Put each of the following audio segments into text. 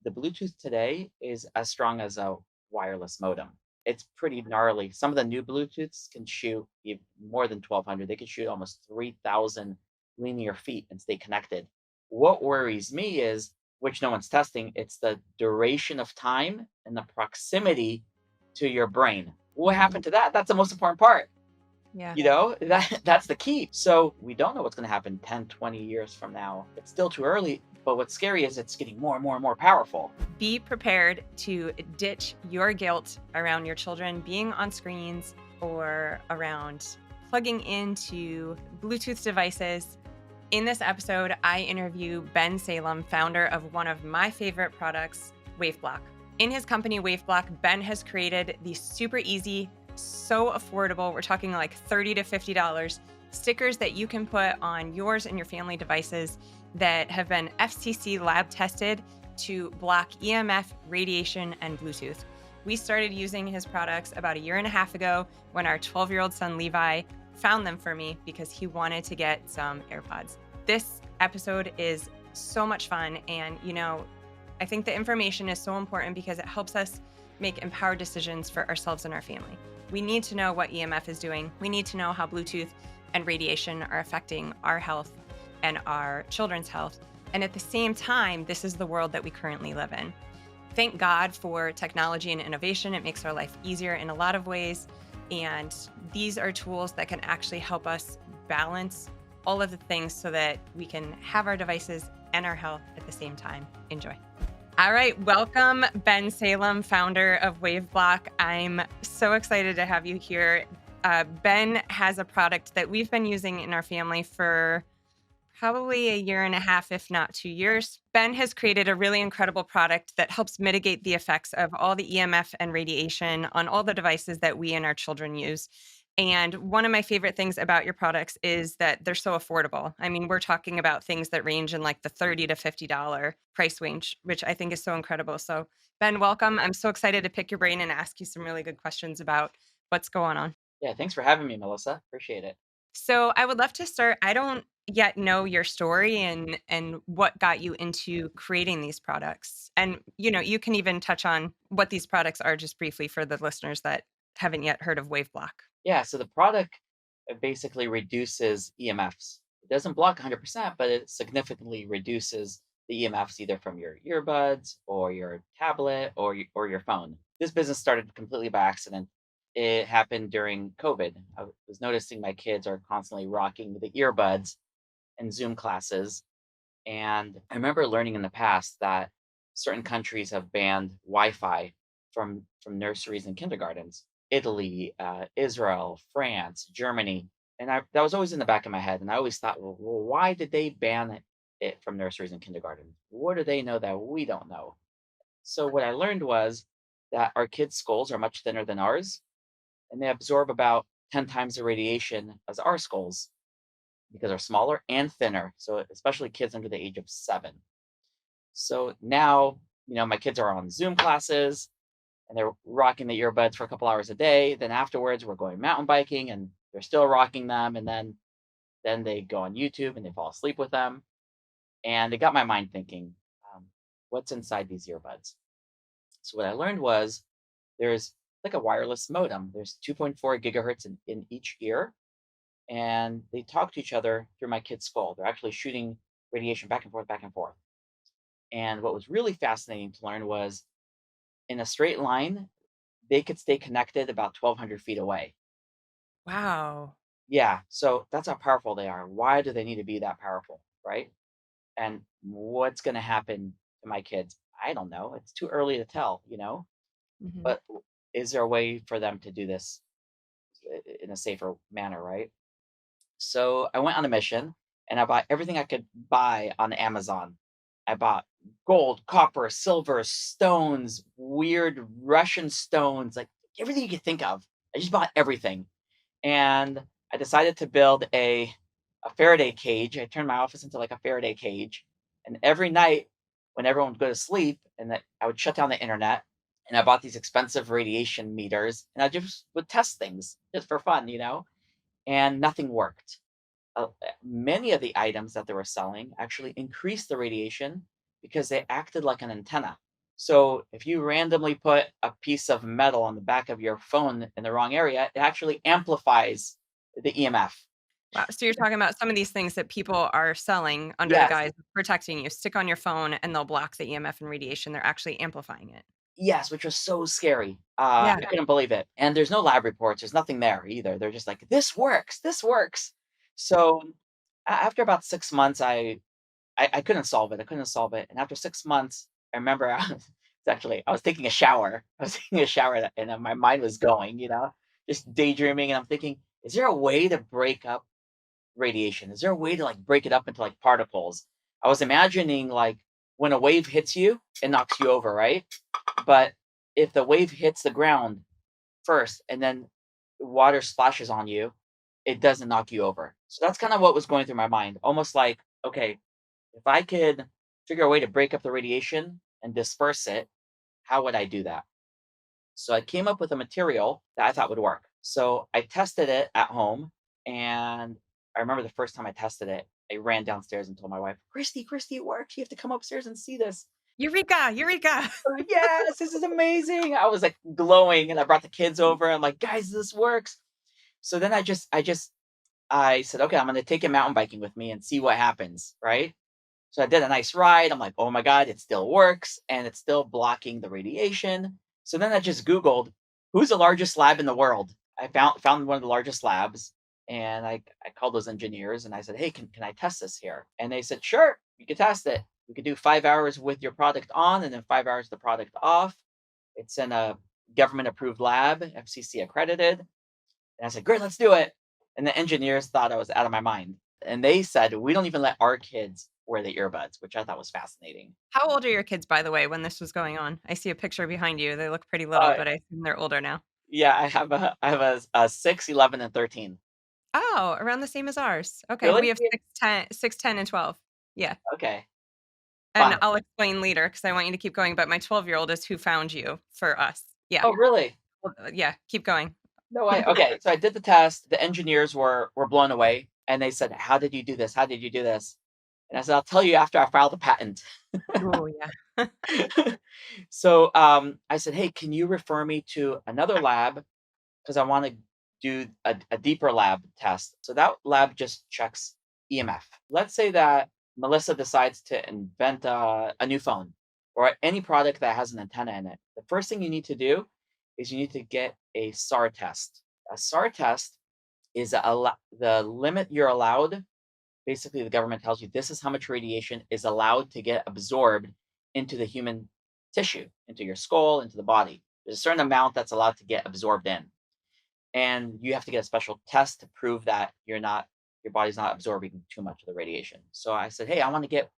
The Bluetooth today is as strong as a wireless modem. It's pretty gnarly. Some of the new Bluetooths can shoot more than 1,200. They can shoot almost 3,000 linear feet and stay connected. What worries me is, which no one's testing, it's the duration of time and the proximity to your brain. What Mhm. happened to that? That's the most important part. Yeah. That's the key. So we don't know what's going to happen 10, 20 years from now. It's still too early, but what's scary is it's getting more and more and more powerful. Be prepared to ditch your guilt around your children being on screens or around plugging into Bluetooth devices. In this episode, I interview Ben Salem, founder of one of my favorite products, WaveBlock. In his company, WaveBlock, Ben has created the super easy, so affordable, we're talking like $30 to $50, stickers that you can put on yours and your family devices that have been FCC lab tested to block EMF, radiation, and Bluetooth. We started using his products about a year and a half ago when our 12-year-old son, Levi, found them for me because he wanted to get some AirPods. This episode is so much fun. And, I think the information is so important because it helps us make empowered decisions for ourselves and our family. We need to know what EMF is doing. We need to know how Bluetooth and radiation are affecting our health and our children's health. And at the same time, this is the world that we currently live in. Thank God for technology and innovation. It makes our life easier in a lot of ways. And these are tools that can actually help us balance all of the things so that we can have our devices and our health at the same time. Enjoy. All right, welcome, Ben Salem, founder of WaveBlock. I'm so excited to have you here. Ben has a product that we've been using in our family for probably a year and a half, if not 2 years. Ben has created a really incredible product that helps mitigate the effects of all the EMF and radiation on all the devices that we and our children use. And one of my favorite things about your products is that they're so affordable. I mean, we're talking about things that range in like the $30 to $50 price range, which I think is so incredible. So, Ben, welcome. I'm so excited to pick your brain and ask you some really good questions about what's going on. Yeah, thanks for having me, Melissa. Appreciate it. So I would love to start. I don't yet know your story and what got you into creating these products. And you can even touch on what these products are just briefly for the listeners that haven't yet heard of WaveBlock. Yeah, so the product basically reduces EMFs. It doesn't block 100%, but it significantly reduces the EMFs either from your earbuds or your tablet or your phone. This business started completely by accident. It happened during COVID. I was noticing my kids are constantly rocking the earbuds in Zoom classes. And I remember learning in the past that certain countries have banned Wi-Fi from nurseries and kindergartens. Italy, Israel, France, Germany, and that was always in the back of my head. And I always thought, well, why did they ban it from nurseries and kindergarten? What do they know that we don't know? So what I learned was that our kids' skulls are much thinner than ours, and they absorb about 10 times the radiation as our skulls because they're smaller and thinner. So especially kids under the age of 7. So now, my kids are on Zoom classes and they're rocking the earbuds for a couple hours a day. Then afterwards, we're going mountain biking and they're still rocking them. And then they go on YouTube and they fall asleep with them. And it got my mind thinking, what's inside these earbuds? So what I learned was there's like a wireless modem. There's 2.4 gigahertz in each ear, and they talk to each other through my kid's skull. They're actually shooting radiation back and forth, back and forth. And what was really fascinating to learn was in a straight line, they could stay connected about 1,200 feet away. Wow. Yeah, so that's how powerful they are. Why do they need to be that powerful, right? And what's going to happen to my kids? I don't know. It's too early to tell. Hmm. But is there a way for them to do this in a safer manner, right? So I went on a mission and I bought everything I could buy on Amazon. I bought gold, copper, silver, stones, weird Russian stones, like everything you could think of. I just bought everything. And I decided to build a Faraday cage. I turned my office into like a Faraday cage. And every night when everyone would go to sleep and that I would shut down the internet and I bought these expensive radiation meters and I just would test things just for fun, and nothing worked. Many of the items that they were selling actually increased the radiation because they acted like an antenna. So if you randomly put a piece of metal on the back of your phone in the wrong area, it actually amplifies the EMF. Wow. So you're talking about some of these things that people are selling under the Yes, guise of protecting you. Stick on your phone and they'll block the EMF and radiation. They're actually amplifying it. yes, which was so scary. Yeah. I couldn't believe it. And there's no lab reports. There's nothing there either. They're just like, this works. This works. So after about 6 months, I couldn't solve it. I couldn't solve it. And after 6 months, I remember I was taking a shower. I was taking a shower and my mind was going, just daydreaming. And I'm thinking, is there a way to break up radiation? Is there a way to like break it up into like particles? I was imagining like when a wave hits you, it knocks you over, right? But if the wave hits the ground first and then water splashes on you, it doesn't knock you over. So that's kind of what was going through my mind. Almost like, okay, if I could figure a way to break up the radiation and disperse it, how would I do that? So I came up with a material that I thought would work. So I tested it at home, and I remember the first time I tested it, I ran downstairs and told my wife, Christy, it works. You have to come upstairs and see this. Eureka! Eureka! Yes, this is amazing. I was like glowing, and I brought the kids over. I'm like, guys, this works. So then I said, okay, I'm going to take it mountain biking with me and see what happens. Right. So I did a nice ride. I'm like, oh my God, it still works and it's still blocking the radiation. So then I just Googled who's the largest lab in the world. I found one of the largest labs, and I called those engineers and I said, hey, can I test this here? And they said, sure, you can test it. We could do 5 hours with your product on and then 5 hours the product off. It's in a government approved lab, FCC accredited. And I said, great, let's do it. And the engineers thought I was out of my mind. And they said, we don't even let our kids wear the earbuds, which I thought was fascinating. How old are your kids, by the way, when this was going on? I see a picture behind you. They look pretty little, Uh, but I assume they're older now. yeah, I have a 6, 11, and 13. Oh, around the same as ours. Okay. Really? We have Yeah. 6, 10, and 12. Yeah. Okay. And Fun. I'll explain later because I want you to keep going. But my 12-year-old is who found you for us. Yeah. Oh, really? Well, yeah. Keep going. No way. Okay. So I did the test. The engineers were blown away, and they said, "How did you do this? How did you do this?" And I said, "I'll tell you after I file the patent." Oh, yeah. So I said, "Hey, can you refer me to another lab because I want to do a deeper lab test?" So that lab just checks EMF. Let's say that Melissa decides to invent a new phone or any product that has an antenna in it. The first thing you need to do is you need to get a SAR test. A SAR test is the limit you're allowed. Basically, the government tells you this is how much radiation is allowed to get absorbed into the human tissue, into your skull, into the body. There's a certain amount that's allowed to get absorbed in. And you have to get a special test to prove that your body's not absorbing too much of the radiation. So I said, hey, I want to get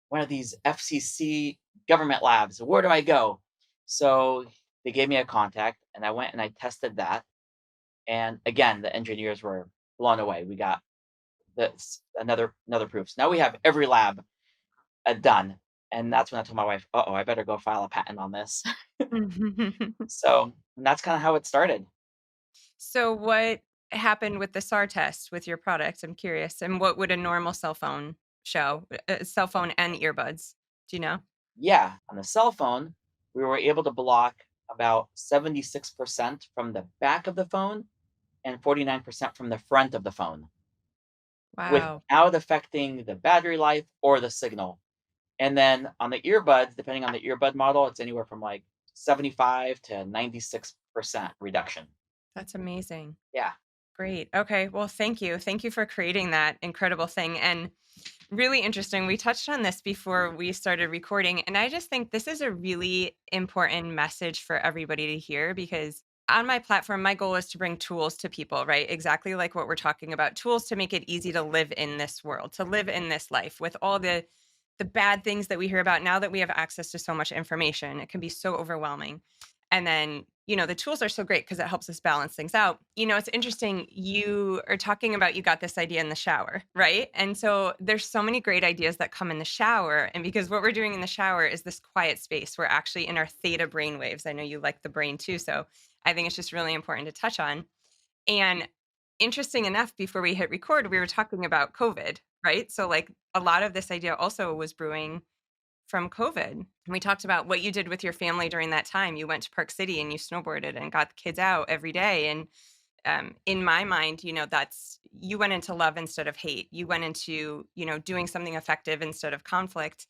one of these FCC government labs. Where do I go? So they gave me a contact, and I went and I tested that. And again, the engineers were blown away. We got this another proof. So now we have every lab done. And that's when I told my wife, "Uh oh, I better go file a patent on this." So and that's kind of how it started. So, what happened with the SAR test with your product? I'm curious. And what would a normal cell phone show? Cell phone and earbuds. Do you know? Yeah, on the cell phone, we were able to block about 76% from the back of the phone and 49% from the front of the phone Wow. without affecting the battery life or the signal. And then on the earbuds, depending on the earbud model, it's anywhere from like 75 to 96% reduction. That's amazing. Yeah. Great. Okay. Well, thank you. Thank you for creating that incredible thing. And really interesting. We touched on this before we started recording. And I just think this is a really important message for everybody to hear because on my platform, my goal is to bring tools to people, right? Exactly like what we're talking about tools to make it easy to live in this world, to live in this life with all the bad things that we hear about now that we have access to so much information. It can be so overwhelming. And then, the tools are so great because it helps us balance things out. It's interesting. You are talking about you got this idea in the shower, right? And so there's so many great ideas that come in the shower. And because what we're doing in the shower is this quiet space, we're actually in our theta brain waves. I know you like the brain too. So I think it's just really important to touch on. And interesting enough, before we hit record, we were talking about COVID, right? So like a lot of this idea also was brewing from COVID. And we talked about what you did with your family during that time. You went to Park City and you snowboarded and got the kids out every day. And in my mind, that's you went into love instead of hate. You went into, doing something effective instead of conflict.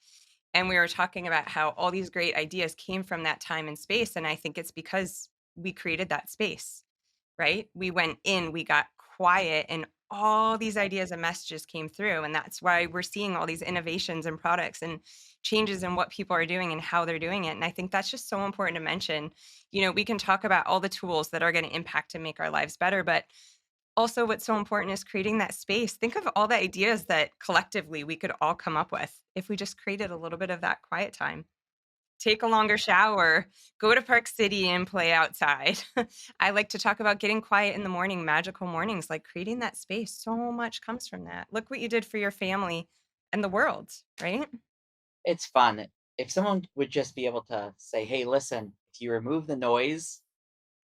And we were talking about how all these great ideas came from that time and space. And I think it's because we created that space, right? We went in, we got quiet, and all these ideas and messages came through. And that's why we're seeing all these innovations and products and changes in what people are doing and how they're doing it. And I think that's just so important to mention. We can talk about all the tools that are going to impact and make our lives better, but also what's so important is creating that space. Think of all the ideas that collectively we could all come up with if we just created a little bit of that quiet time. Take a longer shower, go to Park City and play outside. I like to talk about getting quiet in the morning, magical mornings, like creating that space. So much comes from that. Look what you did for your family and the world, right? It's fun. If someone would just be able to say, "Hey, listen, if you remove the noise,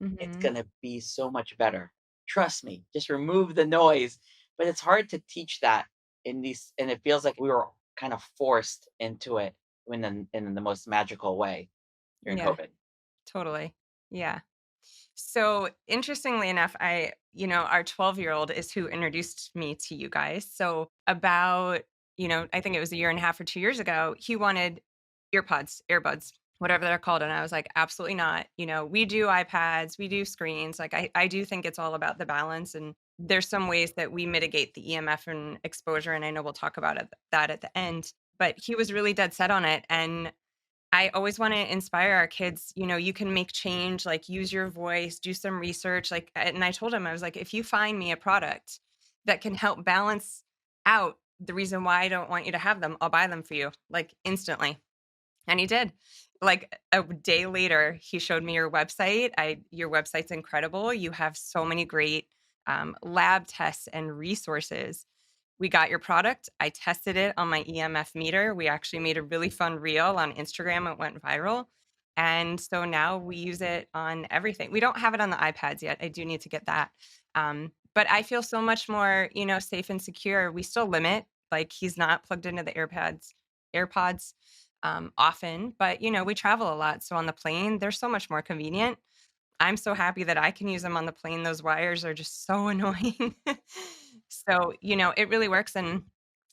it's Mhm. gonna be so much better. Trust me, just remove the noise." But it's hard to teach that in these, and it feels like we were kind of forced into it in the most magical way during Yeah, COVID. totally. Yeah. So interestingly enough, our 12-year-old is who introduced me to you guys. So about, I think it was a year and a half or 2 years ago, he wanted earbuds, whatever they're called. And I was like, absolutely not. We do iPads, we do screens. Like I do think it's all about the balance. And there's some ways that we mitigate the EMF and exposure. And I know we'll talk about that at the end. But he was really dead set on it. And I always want to inspire our kids, you can make change, like use your voice, do some research. Like, and I told him, I was like, if you find me a product that can help balance out the reason why I don't want you to have them, I'll buy them for you, like instantly. And he did. Like a day later, he showed me your website. Your website's incredible. You have so many great lab tests and resources. We got your product. I tested it on my EMF meter. We actually made a really fun reel on Instagram. It went viral. And so now we use it on everything. We don't have it on the iPads yet. I do need to get that. But I feel so much more, safe and secure. We still limit, like he's not plugged into the AirPods often, but we travel a lot. So on the plane, they're so much more convenient. I'm so happy that I can use them on the plane. Those wires are just so annoying. So, it really works. And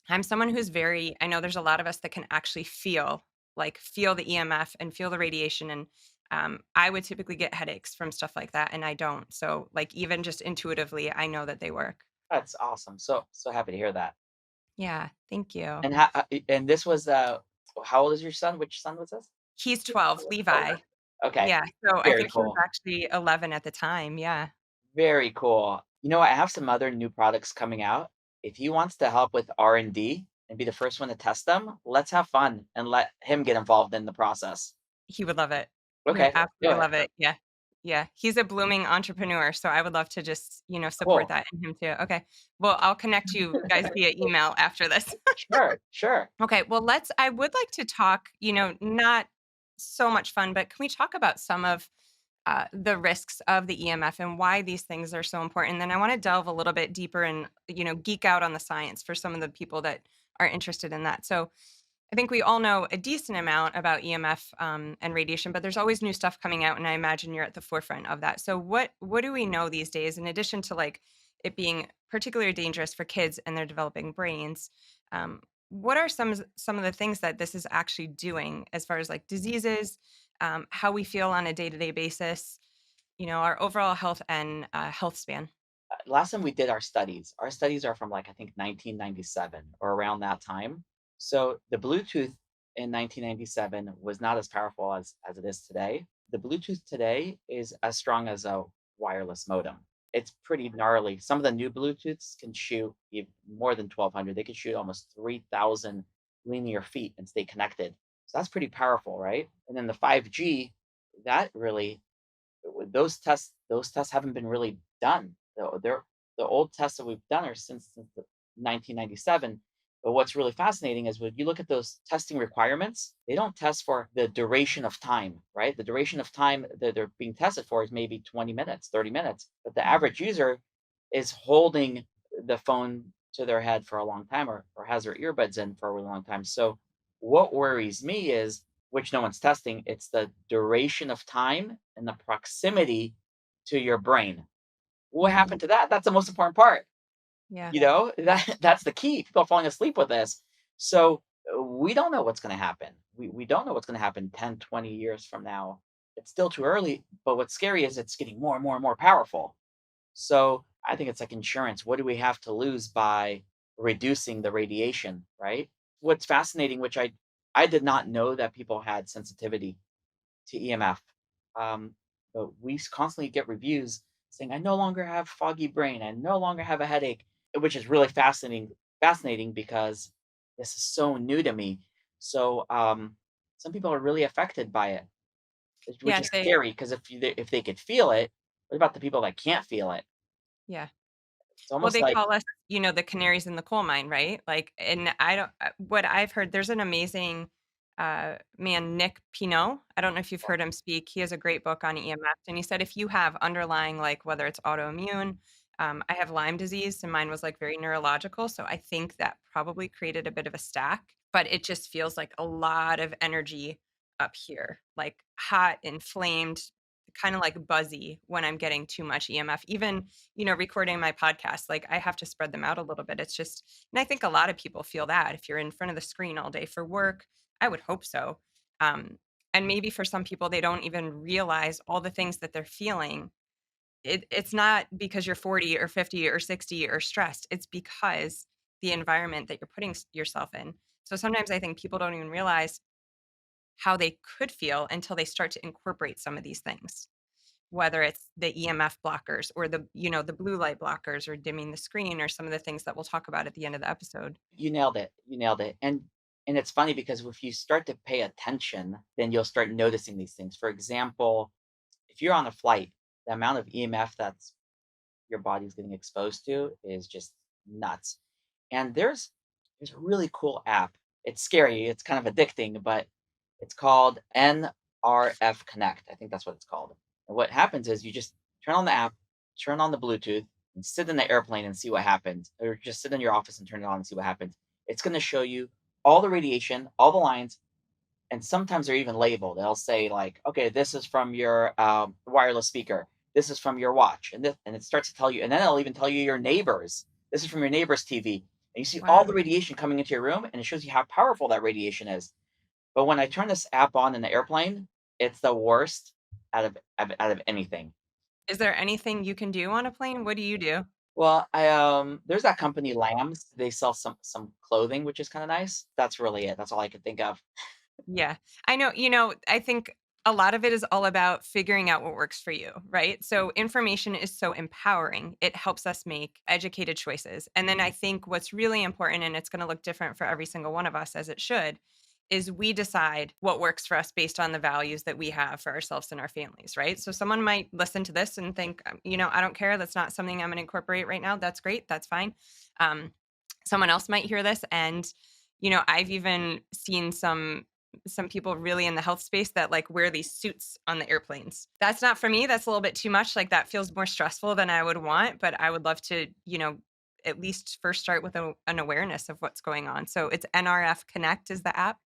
I'm someone who's I know there's a lot of us that can actually feel the EMF and feel the radiation. And I would typically get headaches from stuff like that. And I don't. So, like, even just intuitively, I know that they work. That's awesome. So happy to hear that. Yeah. Thank you. And this was, how old is your son? Which son was this? He's 12, Oh, Levi. okay. Yeah. So I Very think he was cool. actually 11 at the time. Yeah. Very cool. I have some other new products coming out. If he wants to help with R&D and be the first one to test them, let's have fun and let him get involved in the process. He would love it. He would Okay, let's do absolutely it. love it. Yeah. Yeah. He's a blooming entrepreneur, so I would love to just, support Cool. that in him too. Okay. Well, I'll connect you guys via email after this. Sure, sure. Okay. Well, I would like to talk, not so much fun, but can we talk about some of the risks of the EMF and why these things are so important? And then I want to delve a little bit deeper and, geek out on the science for some of the people that are interested in that. So, I think we all know a decent amount about EMF and radiation, but there's always new stuff coming out, and I imagine you're at the forefront of that. So, what do we know these days, in addition to like it being particularly dangerous for kids and their developing brains? Um, what are some of the things that this is actually doing as far as like diseases, how we feel on a day to day basis, our overall health and health span? Last time we did our studies are from like I think 1997 or around that time. So the Bluetooth in 1997 was not as powerful as it is today. The Bluetooth today is as strong as a wireless modem. It's pretty gnarly. Some of the new Bluetooths can shoot more than 1200. They can shoot almost 3000 linear feet and stay connected. So that's pretty powerful, right? And then the 5G, that really those tests haven't been really done. The old tests that we've done are since the 1997. But what's really fascinating is when you look at those testing requirements, they don't test for the duration of time, right? The duration of time that they're being tested for is maybe 20 minutes, 30 minutes. But the Mhm. average user is holding the phone to their head for a long time or has their earbuds in for a really long time. So What worries me is, which no one's testing, it's the duration of time and the proximity to your brain. What Mhm. happened to that? That's the most important part. Yeah. That's the key. People are falling asleep with this. So we don't know what's going to happen. We don't know what's going to happen 10, 20 years from now. It's still too early. But what's scary is it's getting more and more and more powerful. So I think it's like insurance. What do we have to lose by reducing the radiation, right? What's fascinating, which I did not know that people had sensitivity to EMF. Um, but constantly get reviews saying, "I no longer have foggy brain. I no longer have a headache," which is really fascinating because this is so new to me. So some people are really affected by it, which Yeah, is they scary because if they could feel it, what about the people that can't feel it? yeah. It's Well, almost they like call us, the canaries in the coal mine, right? Like, and I don't what I've heard, there's an amazing, man, Nick Pineau. I don't know if you've heard him speak. He has a great book on EMF, and he said if you have underlying, like, whether it's autoimmune, I have Lyme disease, and mine was, like, very neurological, so I think that probably created a bit of a stack, but it just feels like a lot of energy up here, like, hot, inflamed, kinda, like, buzzy when I'm getting too much EMF. Even, recording my podcast, like I have to spread them out a little bit. It's just, and I think a lot of people feel that if you're in front of the screen all day for work, I would hope so. Um, and maybe for some people, they don't even realize all the things that they're feeling. It's not because you're 40 or 50 or 60 or stressed. It's because the environment that you're putting yourself in. So sometimes I think people don't even realize how they could feel until they start to incorporate some of these things, whether it's the EMF blockers or the blue light blockers or dimming the screen or some of the things that we'll talk about at the end of the episode. you nailed it. You nailed it. And it's funny because if you start to pay attention, then you'll start noticing these things. For example, if you're on a flight, the amount of EMF that's your body's getting exposed to is just nuts. And there's a really cool app. It's scary, it's kind of addicting, but it's called NRF Connect. I think that's what it's called. And what happens is you just turn on the app, turn on the Bluetooth, and sit in the airplane and see what happens. Or just sit in your office and turn it on and see what happens. It's going to show you all the radiation, all the lines, and sometimes they're even labeled. They'll say like, "Okay, this is from your wireless speaker. This is from your watch," and it starts to tell you. And then it'll even tell you your neighbors. This is from your neighbor's TV, and you see all the Wow. radiation coming into your room, and it shows you how powerful that radiation is. But when I turn this app on in the airplane, it's the worst out of anything. Is there anything you can do on a plane? What do you do? Well, there's that company Lambs. They sell some clothing, which is kind of nice. That's really it. That's all I could think of. Yeah. I know, I think a lot of it is all about figuring out what works for you, right? So information is so empowering. It helps us make educated choices. And then I think what's really important, and it's going to look different for every single one of us as it should, is we decide what works for us based on the values that we have for ourselves and our families, right? So someone might listen to this and think, I don't care. That's not something I'm going to incorporate right now. That's great. That's fine. Um, Someone else might hear this and I've even seen some people really in the health space that like wear these suits on the airplanes. That's not for me. That's a little bit too much. Like that feels more stressful than I would want, but I would love to, at least first start with an awareness of what's going on. So it's NRF Connect is the app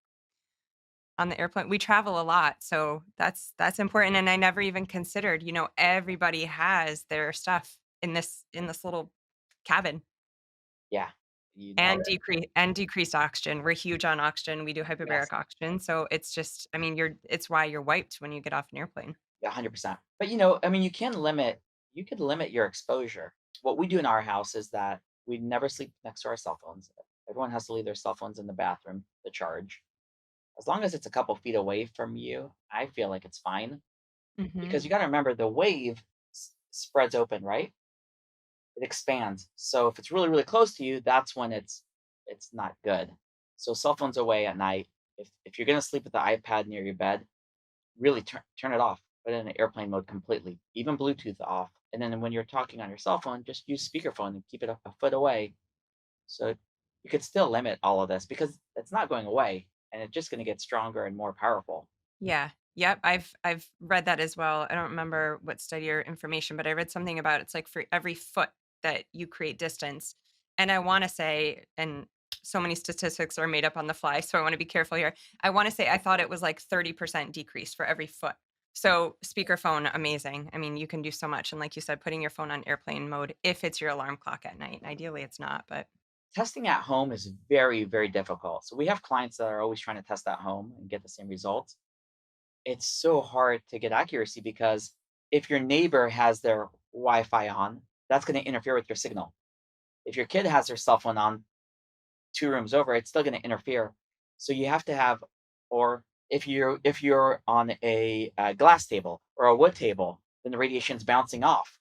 on the airplane. We travel a lot, so that's important. And I never even considered, everybody has their stuff in this little cabin. Yeah, you nailed And it. decreased oxygen. We're huge on oxygen. We do Yes. hyperbaric oxygen, so it's just, I mean, it's why you're wiped when you get off an airplane. Yeah, 100%. But, I mean, you could limit your exposure. What we do in our house is that we never sleep next to our cell phones. Everyone has to leave their cell phones in the bathroom to charge. As long as it's a couple feet away from you, I feel like it's fine Mhm. because you got to remember the wave spreads open, right? It expands. So if it's really, really close to you, that's when it's not good. So cell phones away at night. If you're gonna sleep with the iPad near your bed, really turn it off. Put it in airplane mode completely, even Bluetooth off. And then when you're talking on your cell phone, just use speakerphone and keep it a foot away. So you could still limit all of this because it's not going away and it's just going to get stronger and more powerful. Yeah. Yep, I've read that as well. I don't remember what study or information, but I read something about it's like for every foot that you create distance, and I wanna say, and so many statistics are made up on the fly, so I want to be careful here. I want to say I thought it was like 30% decrease for every foot. So speakerphone, amazing. I mean, you can do so much. And like you said, putting your phone on airplane mode if it's your alarm clock at night. Ideally, it's not, but Testing at home is very, very difficult. So we have clients that are always trying to test at home and get the same results. It's so hard to get accuracy because if your neighbor has their Wi-Fi on, that's going to interfere with your signal. If your kid has their cell phone on 2 rooms over, it's still going to interfere. So you have to have, or if you're on a glass table or a wood table, then the radiation's bouncing off.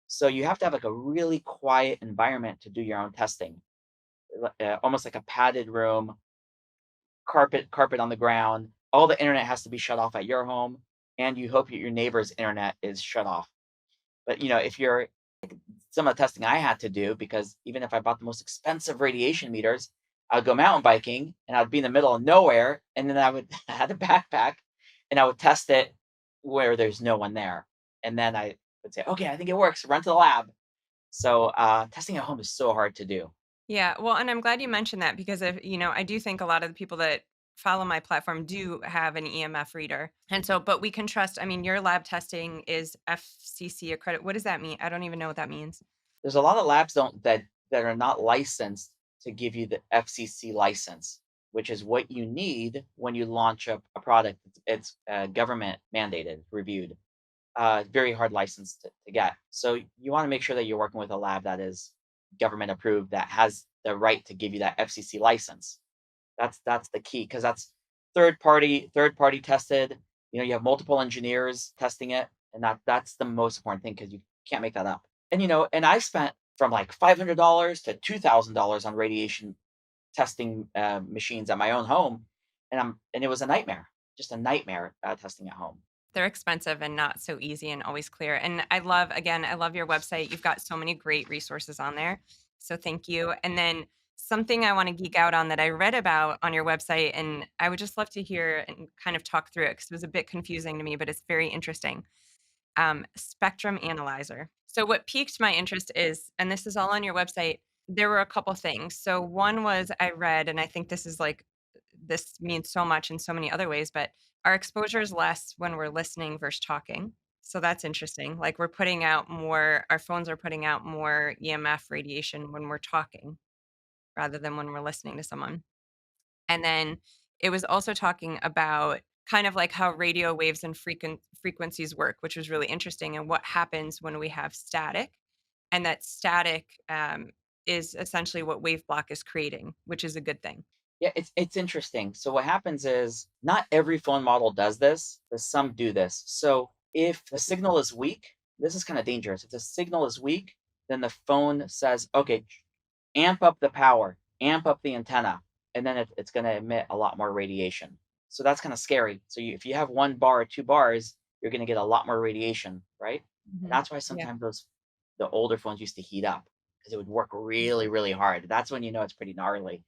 So you have to have like a really quiet environment to do your own testing, almost like a padded room, carpet on the ground. All the internet has to be shut off at your home, and you hope that your neighbor's internet is shut off. But if you're some of the testing I had to do, because even if I bought the most expensive radiation meters, I would go mountain biking and I'd be in the middle of nowhere, and then I would I had a backpack, and I would test it where there's no one there, and then I would say, okay, I think it works. Run to the lab. So testing at home is so hard to do. yeah. Well, and I'm glad you mentioned that because I do think a lot of the people that follow my platform do have an EMF reader. And so, but we can trust, I mean, your lab testing is FCC accredited. What does that mean? I don't even know what that means. There's a lot of labs don't that are not licensed to give you the FCC license, which is what you need when you launch a product. It's government mandated, reviewed, very hard license to get. So you want to make sure that you're working with a lab that is government approved, that has the right to give you that FCC license. That's the key because that's third party tested. You have multiple engineers testing it, and that's the most important thing because you can't make that up. And I spent from like $500 to $2,000 on radiation testing machines at my own home, and it was a nightmare, just a nightmare testing at home. They're expensive and not so easy and always clear. And I love your website. You've got so many great resources on there. So thank you. And then something I want to geek out on that I read about on your website, and I would just love to hear and kind of talk through it because it was a bit confusing to me, but it's very interesting. Spectrum analyzer. So what piqued my interest is, and this is all on your website, there were a couple things. So one was I read, and I think this means so much in so many other ways, but our exposure is less when we're listening versus talking. So that's interesting. Like our phones are putting out more EMF radiation when we're talking rather than when we're listening to someone. And then it was also talking about kind of like how radio waves and frequencies work, which was really interesting, and what happens when we have static. And that static is essentially what WaveBlock is creating, which is a good thing. Yeah, it's interesting. So what happens is not every phone model does this, but some do this. So if the signal is weak, this is kind of dangerous. If the signal is weak, then the phone says, okay, amp up the power, amp up the antenna, and then it's going to emit a lot more radiation. So that's kind of scary. So if you have 1 bar or 2 bars, you're going to get a lot more radiation, right? And Mhm. that's why Yeah. sometimes the older phones used to heat up because it would work really, really hard. That's when you know it's pretty gnarly.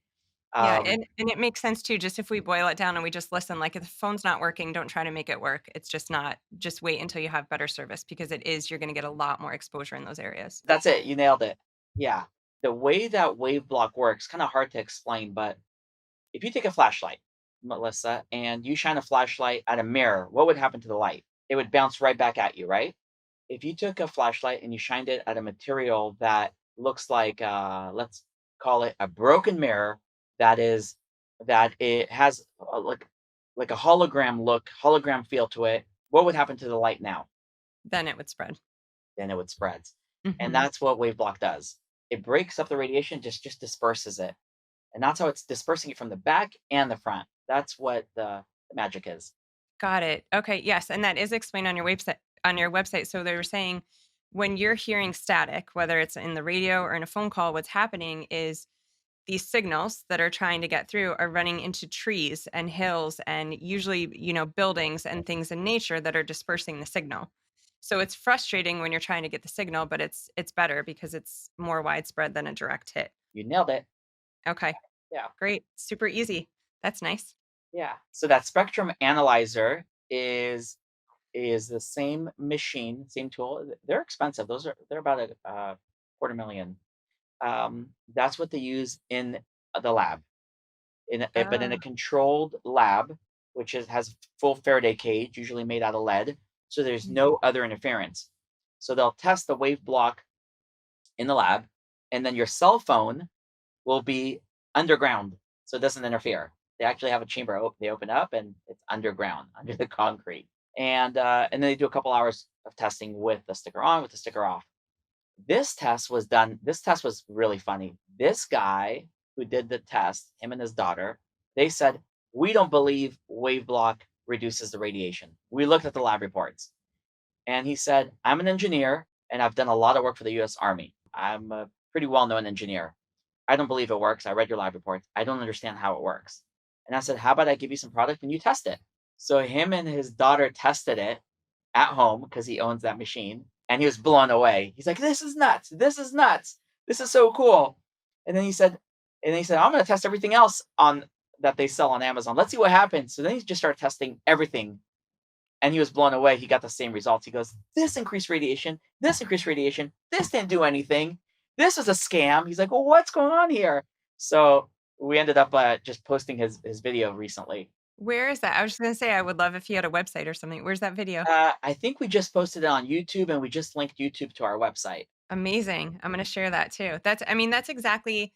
Yeah, Um, and it makes sense too, just if we boil it down and we just listen, like if the phone's not working, don't try to make it work. It's just not. Just wait until you have better service because you're gonna get a lot more exposure in those areas. That's it, you nailed it. Yeah. The way that WaveBlock works, kinda hard to explain, but if you take a flashlight, Melissa, and you shine a flashlight at a mirror, what would happen to the light? It would bounce right back at you, right? If you took a flashlight and you shined it at a material that looks like, let's call it a broken mirror, that it has, like a hologram feel to it, what would happen to the light now? Then it would spread. Then it would spread. And Mhm. that's what WaveBlock does. It breaks up the radiation, just disperses it. And that's how it's dispersing it from the back and the front. That's what the magic is. Got it. Okay, yes, and that is explained on your website. So they were saying when you're hearing static, whether it's in the radio or in a phone call, what's happening is these signals that are trying to get through are running into trees and hills and usually, buildings and things in nature that are dispersing the signal. So it's frustrating when you're trying to get the signal, but it's better because it's more widespread than a direct hit. You nailed it. Okay, Yeah. great. Super easy. That's nice. Yeah. So that spectrum analyzer is the same machine, same tool. They're expensive. They're about a quarter million. That's what they use in the lab, but in Oh. a controlled lab, which has full Faraday cage, usually made out of lead, so there's Mhm. no other interference. So they'll test the wave block in the lab, and then your cell phone will be underground, so it doesn't interfere. They actually have a chamber they open up, and it's underground, under the concrete. And then they do a couple hours of testing with the sticker on, with the sticker off. This test was really funny. This guy who did the test, him and his daughter, they said, "We don't believe WaveBlock reduces the radiation. We looked at the lab reports." And he said, "I'm an engineer and I've done a lot of work for the US Army. I'm a pretty well-known engineer. I don't believe it works. I read your lab reports. I don't understand how it works." And I said, "How about I give you some product and you test it?" So him and his daughter tested it at home because he owns that machine, and he was blown away. He's like, "This is nuts. This is nuts. This is so cool." And then he said, "I'm going to test everything else on that they sell on Amazon. Let's see what happens." So then he just started testing everything, and he was blown away. He got the same results. He goes, "This increased radiation. This increased radiation. This didn't do anything. This was a scam." He's like, "Well, what's going on here?" So we ended up just posting his video recently. Where is that? I was just gonna say I would love if you had a website or something. Where's that video? I think we just posted it on YouTube, and we just linked YouTube to our website. Amazing. I'm gonna share that too. That's I mean, that's exactly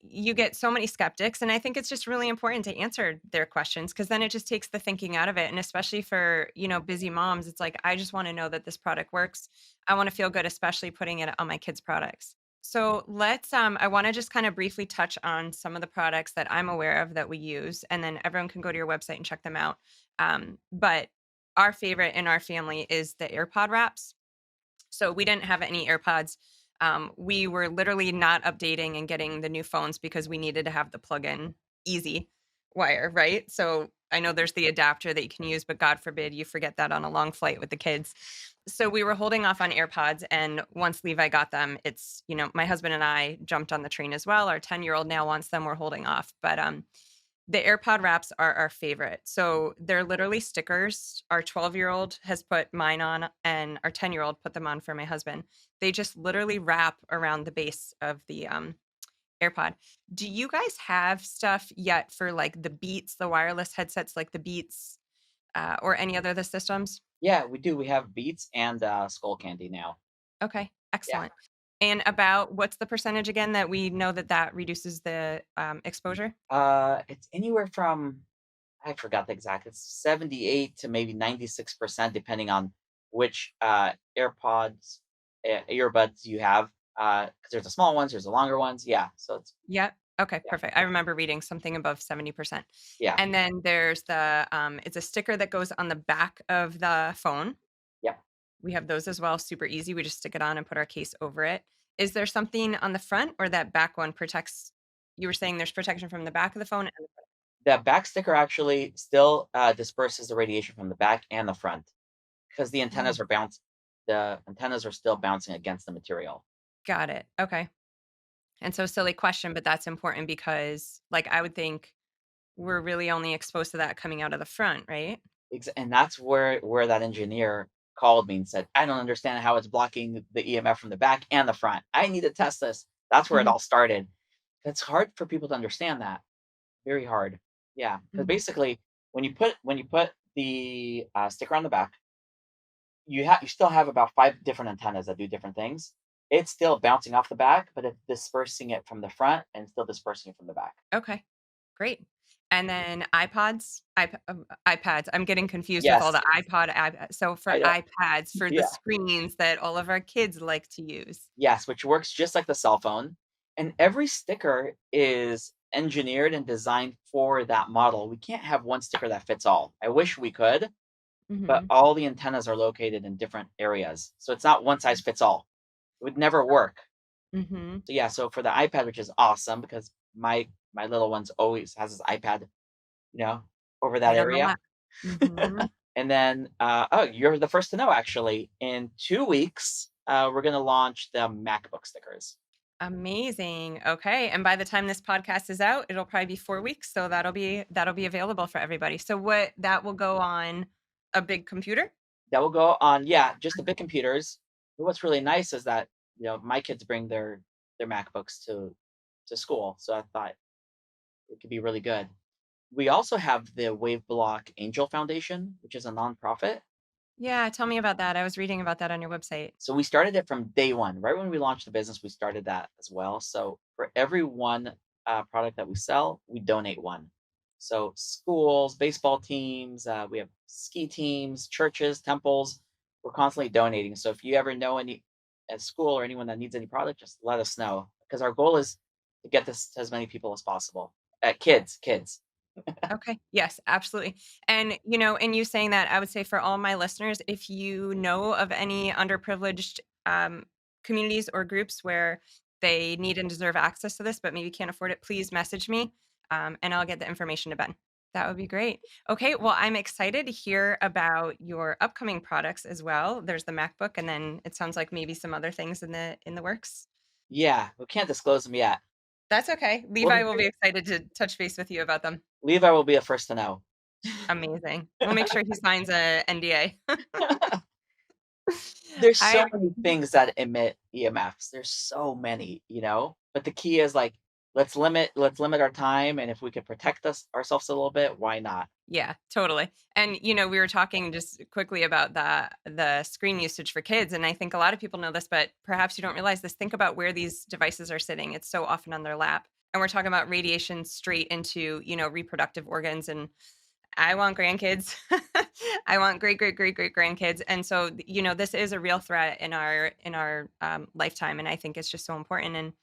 you get so many skeptics, and I think it's just really important to answer their questions because then it just takes the thinking out of it. And especially for, busy moms, it's like I just want to know that this product works. I want to feel good, especially putting it on my kids' products. So let's I want to just kind of briefly touch on some of the products that I'm aware of that we use, and then everyone can go to your website and check them out. But our favorite in our family is the AirPod wraps. So we didn't have any AirPods. We were literally not updating and getting the new phones because we needed to have the plug-in easy wire, right? So I know there's the adapter that you can use, but God forbid you forget that on a long flight with the kids. So we were holding off on AirPods, and once Levi got them, my husband and I jumped on the train as well. Our 10-year-old now wants them. We're holding off, but the AirPod wraps are our favorite. So they're literally stickers. Our 12-year-old has put mine on, and our 10-year-old put them on for my husband. They just literally wrap around the base of the AirPod. Do you guys have stuff yet for like the Beats, the wireless headsets like the Beats, or any other of the systems? Yeah, we do. We have Beats and Skull Candy now. Okay, Yeah. excellent. And about what's the percentage again that we know that reduces the exposure? It's anywhere from, I forgot the exact. It's 78 to maybe 96%, depending on which earbuds you have. Because there's the small ones, there's the longer ones. Yeah. So it's Yep. Okay, yeah, perfect. I remember reading something above 70%. yeah, And then there's it's a sticker that goes on the back of the phone. yeah. We have those as well, super easy. We just stick it on and put our case over it. Is there something on the front or that back one protects you were saying there's protection from the back of the phone and the front? That back sticker actually still disperses the radiation from the back and the front because Oh, the antennas are still bouncing against the material. got it. Okay. And so silly question, but that's important because like I would think we're really only exposed to that coming out of the front, right? And that's where that engineer called me and said, "I don't understand how it's blocking the EMF from the back and the front. I need to test this." That's where it Mhm. all started. It's hard for people to understand that. Very hard. Yeah, because Mhm. basically, when you put the sticker on the back, you still have about 5 different antennas that do different things. It's still bouncing off the back, but it's dispersing it from the front and still dispersing it from the back. Okay. Great. And then iPads, I'm getting confused with all Yes, the so for I know. iPads, for the Yeah. screens that all of our kids like to use. Yes, which works just like the cell phone. And every sticker is engineered and designed for that model. We can't have one sticker that fits all. I wish we could, but Mhm. all the antennas are located in different areas. So it's not one size fits all. It would never work. Mhm. So yeah, so for the iPad, which is awesome because my little one's always has his iPad, you know, over that Right on the area. left. Mhm. And then oh, you're the first to know actually. In 2 weeks, we're gonna launch the MacBook stickers. Amazing. Okay, and by the time this podcast is out, it'll probably be 4 weeks, so that'll be available for everybody. So what that will go on a big computer? That will go on, yeah, just the big computers. But what's really nice is that, my kids bring their MacBooks to to school. So I thought it could be really good. We also have the WaveBlock Angel Foundation, which is a nonprofit. Yeah, tell me about that. I was reading about that on your website. So we started it from day one. Right when we launched the business, we started that as well. So for every one product that we sell, we donate one. So schools, baseball teams, we have ski teams, churches, temples. We're constantly donating. So if you ever know any at school or anyone that needs any product, just let us know because our goal is to get this to as many people as possible. Kids. Okay. Yes, absolutely. And, in you saying that, I would say for all my listeners, if you know of any underprivileged communities or groups where they need and deserve access to this, but maybe can't afford it, please message me and I'll get the information to Ben. That would be great. Okay. Well, I'm excited to hear about your upcoming products as well. There's the MacBook, and then it sounds like maybe some other things in the works. Yeah, we can't disclose them yet. That's okay. We'll Levi be will be excited to touch base with you about them. Levi will be the first to know. Amazing. We'll make sure he signs a NDA. There's I so many things that emit EMFs. There's so many, But the key is like let's limit our time, and if we could protect us ourselves a little bit, why not? Yeah, totally. And we were talking just quickly about the screen usage for kids, and I think a lot of people know this, but perhaps you don't realize this. Think about where these devices are sitting. It's so often on their lap. And we're talking about radiation straight into, reproductive organs, and I want grandkids. I want great, great, great, great grandkids. And so, this is a real threat in our lifetime. And I think it's just so important. And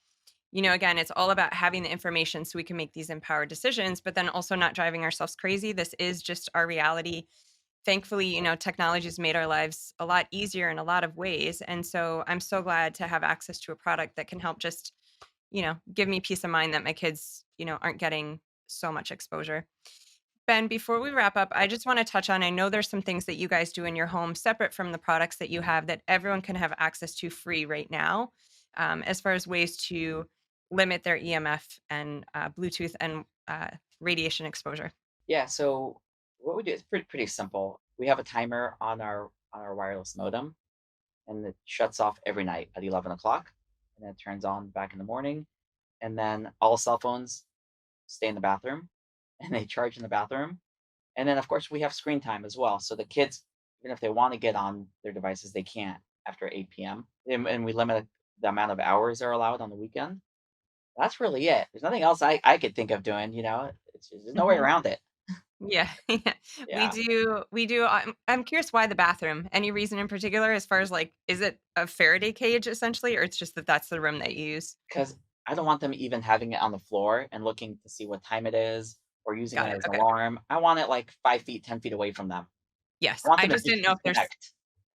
again, it's all about having the information so we can make these empowered decisions, but then also not driving ourselves crazy. This is just our reality. Thankfully, technology has made our lives a lot easier in a lot of ways. And so I'm so glad to have access to a product that can help just, give me peace of mind that my kids, aren't getting so much exposure. Ben, before we wrap up, I just want to touch on, I know there's some things that you guys do in your home separate from the products that you have that everyone can have access to free right now, as far as ways to limit their EMF and Bluetooth and radiation exposure. Yeah, so what we do is pretty simple. We have a timer on our wireless modem, and it shuts off every night at 11 o'clock, and then it turns on back in the morning, and then all cell phones stay in the bathroom, and they charge in the bathroom. And then, of course, we have screen time as well. So the kids, even if they want to get on their devices, they can't after 8 p.m. And we limit the amount of hours they're allowed on the weekend. That's really it. There's nothing else I could think of doing. There's no way Mhm. around it. Yeah, yeah. We Yeah. do. We do. I'm curious why the bathroom. Any reason in particular, as far as like, is it a Faraday cage essentially, or it's just that that's the room that you use? Because I don't want them even having it on the floor and looking to see what time it is or using Got it it. as an Okay. alarm. I want it like 5 feet, 10 feet away from them. I Yes, want I them to just just didn't know if there's. disconnect.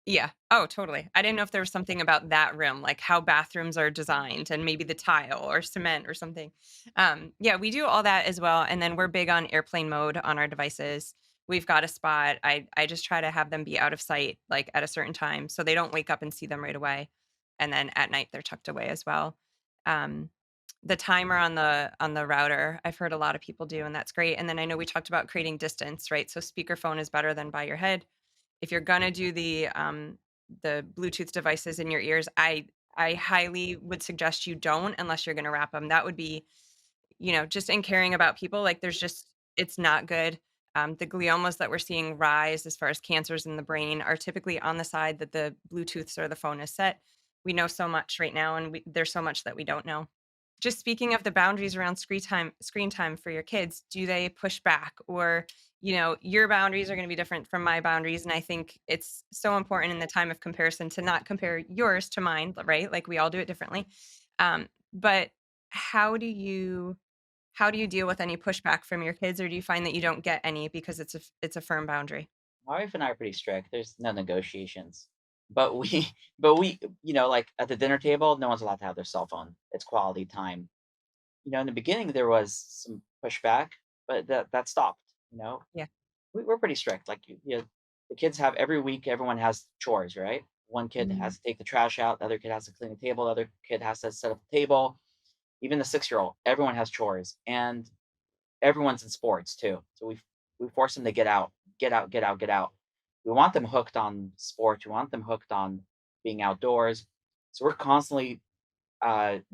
Yeah. Oh, totally. I didn't know if there was something about that room, like how bathrooms are designed and maybe the tile or cement or something. Yeah, we do all that as well. And then we're big on airplane mode on our devices. We've got a spot. I just try to have them be out of sight, like at a certain time, so they don't wake up and see them right away. And then at night they're tucked away as well. Um, the timer on the router, I've heard a lot of people do, and that's great. And then I know we talked about creating distance, right? So speakerphone is better than by your head if you're gonna do the Bluetooth devices in your ears, I highly would suggest you don't unless you're gonna wrap them. That would be, just in caring about people, like there's just it's not good. The gliomas that we're seeing rise as far as cancers in the brain are typically on the side that the Bluetooths or the phone is set. We know so much right now, and there's so much that we don't know. Just speaking of the boundaries around screen time for your kids, do they push back, or your boundaries are going to be different from my boundaries? And I think it's so important in the time of comparison to not compare yours to mine, right? Like we all do it differently. But how do you how do you deal with any pushback from your kids, or do you find that you don't get any because it's a firm boundary? My wife and I are pretty strict. There's no negotiations. But we but we, like at the dinner table, no one's allowed to have their cell phone. It's quality time. In the beginning there was some pushback, but that stopped. Yeah. We're pretty strict. Like the kids have every week, everyone has chores, right? One kid Mhm. has to take the trash out, the other kid has to clean the table, the other kid has to set up the table. Even the 6-year-old, everyone has chores. And everyone's in sports too. So we force them to get out, get out, get out, get out. We want them hooked on sports. We want them hooked on being outdoors. So we're constantly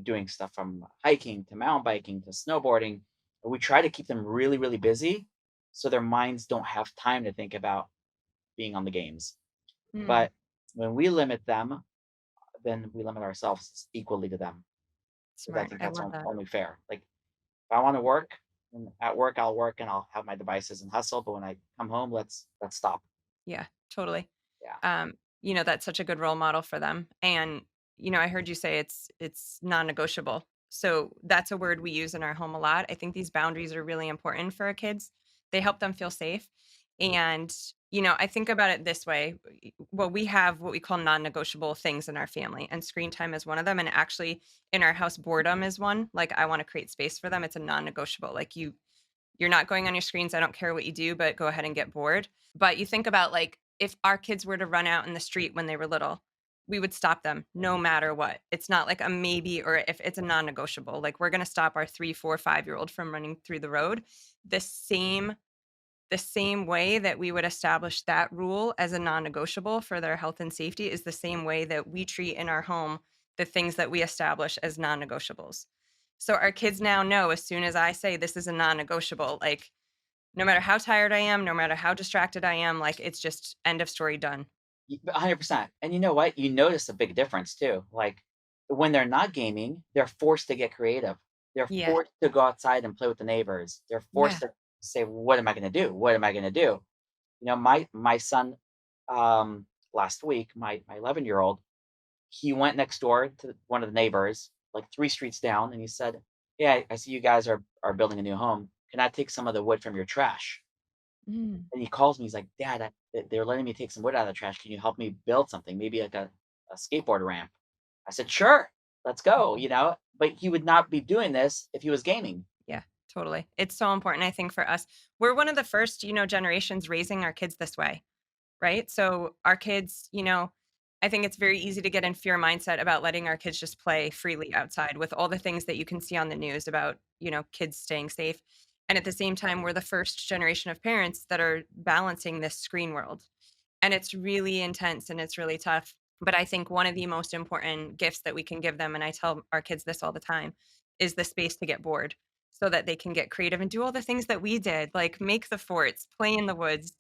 doing stuff from hiking to mountain biking to snowboarding. We try to keep them really, really busy so their minds don't have time to think about being on the games. Mm, But when we limit them, then we limit ourselves equally to them. Because I smart. think I that's love that. only fair. Like if I want to work, and at work I'll work and I'll have my devices and hustle. But when I come home, let's stop. Yeah, totally. Yeah. That's such a good role model for them. And, I heard you say it's non-negotiable. So that's a word we use in our home a lot. I think these boundaries are really important for our kids. They help them feel safe. And, I think about it this way. Well, we have what we call non-negotiable things in our family, and screen time is one of them. And actually in our house, boredom is one. Like I want to create space for them. It's a non-negotiable. Like you're not going on your screens. I don't care what you do, but go ahead and get bored. But you think about like if our kids were to run out in the street when they were little, we would stop them no matter what. It's not like a maybe or if it's a non negotiable. Like we're going to stop our 3, 4, 5-year-old from running through the road. The same the same way that we would establish that rule as a non-negotiable for their health and safety is the same way that we treat in our home the things that we establish as non-negotiables. So our kids now know as soon as I say this is a non-negotiable, like no matter how tired I am, no matter how distracted I am, like it's just end of story done. 100%. And you know what? You notice a big difference too. Like when they're not gaming, they're forced to get creative. They're Yeah. forced to go outside and play with the neighbors. They're forced Yeah. to say, "What am I going to do? What am I going to do?" My son, last week, my 11-year-old, he went next door to one of the neighbors, like 3 streets down, and he said, "Yeah, I see you guys are building a new home. Can I take some of the wood from your trash?" Mm. And he calls me, he's like, "Dad, they're letting me take some wood out of the trash. Can you help me build something? Maybe like a skateboard ramp." I said, "Sure, let's go." But he would not be doing this if he was gaming. Yeah, totally. It's so important, I think, for us. We're one of the first, generations raising our kids this way. Right? So our kids, I think it's very easy to get in fear mindset about letting our kids just play freely outside with all the things that you can see on the news about, kids staying safe. And at the same time, we're the first generation of parents that are balancing this screen world. And it's really intense and it's really tough. But I think one of the most important gifts that we can give them, and I tell our kids this all the time, is the space to get bored so that they can get creative and do all the things that we did, like make the forts, play in the woods,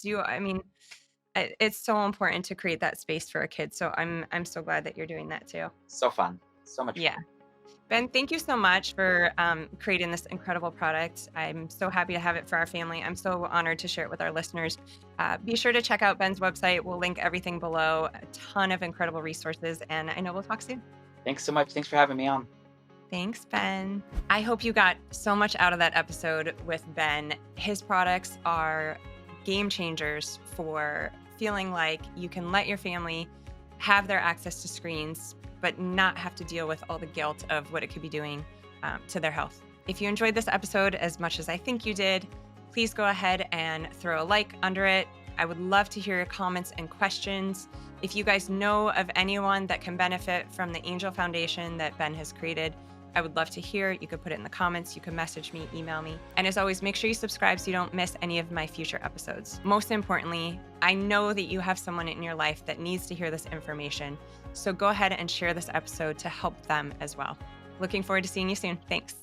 it's so important to create that space for a kid, so I'm so glad that you're doing that too. So fun, so much Yeah. fun. Ben, thank you so much for, creating this incredible product. I'm so happy to have it for our family. I'm so honored to share it with our listeners. Be sure to check out Ben's website. We'll link everything below, a ton of incredible resources, and I know we'll talk soon. Thanks so much. Thanks for having me on. Thanks, Ben. I hope you got so much out of that episode with Ben. His products are game changers for feeling like you can let your family have their access to screens, but not have to deal with all the guilt of what it could be doing to their health. If you enjoyed this episode as much as I think you did, please go ahead and throw a like under it. I would love to hear your comments and questions. If you guys know of anyone that can benefit from the Angel Foundation that Ben has created, I would love to hear. You could put it in the comments. You can message me, email me. And as always, make sure you subscribe so you don't miss any of my future episodes. Most importantly, I know that you have someone in your life that needs to hear this information. So go ahead and share this episode to help them as well. Looking forward to seeing you soon. Thanks.